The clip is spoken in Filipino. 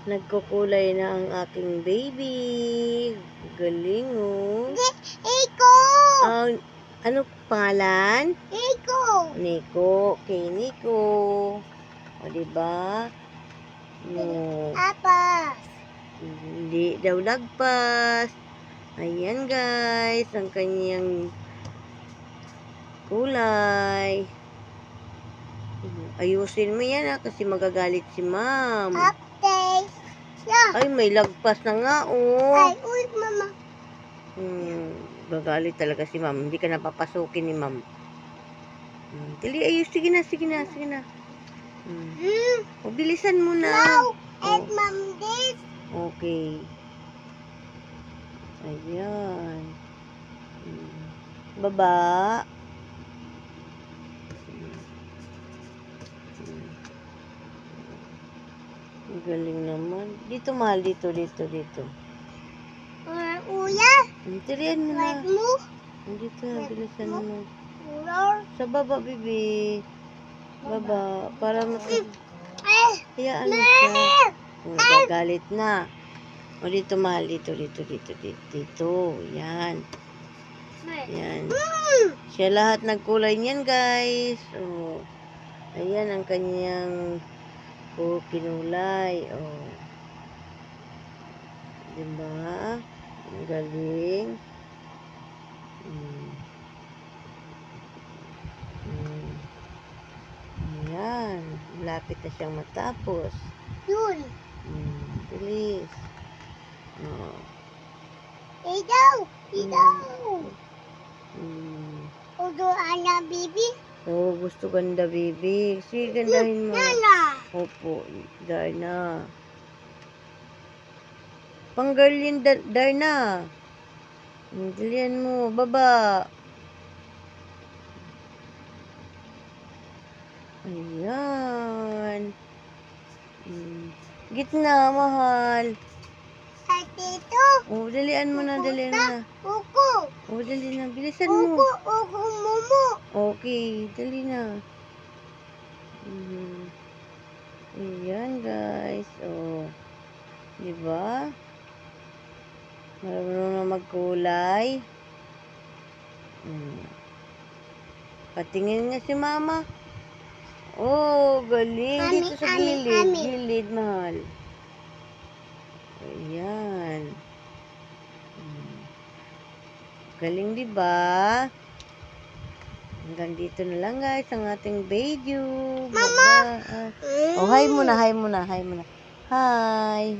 Nagkukulay na ang aking baby. Galing, oh. Iko! Ano pangalan? Iko! Nico. Kay Nico. O, diba? No. Apa! Hindi daw lagpas. Ayan, guys. Ang kanyang kulay. Ayusin mo yan, kasi magagalit si ma'am. Update! Yeah. Ay, may lagpas na nga, oh. Ay, uy, mama. Gagalit talaga si ma'am. Hindi ka napapasukin ni ma'am. Dali, ayos. Sige na. O, bilisan mo na. No! And mom this. Okay. Ayan. Baba. Ang galing naman. Dito, mahal. Dito. Uya? Tiriyan mo na. Like mo? Dito, bilisan mo. Lord. Sa baba, bibi. Baba. Para hayaan mo siya. Gagalit na. O, dito, mahal. Dito. Yan. Yan. Siya lahat nagkulay niyan, guys. O, ayan ang kanyang kinulay. O, diba? Ang galing. Ayan. Malapit na siyang matapos. Yun. Bilis. Ikaw. Udo ana bibi. Gusto ganda, baby. Sige, gandahin mo. Nana. Opo, Darna. Pang-girl yun, Darna. Dalian mo. Baba. Ayan. Gitna, mahal. Ay, tito. Dalian mo na. Uko. Dali na. Bilisan mo. Uko, mumu. Okay, dali na. Ayan, guys. Diba? Marunong na magkulay. Patingin nga si mama. Galing. Dito sa gilid. Gilid, mahal. Ayan. Galing, diba? Hanggang dito na lang, guys, ang ating video. Mama! Hi muna. Hi.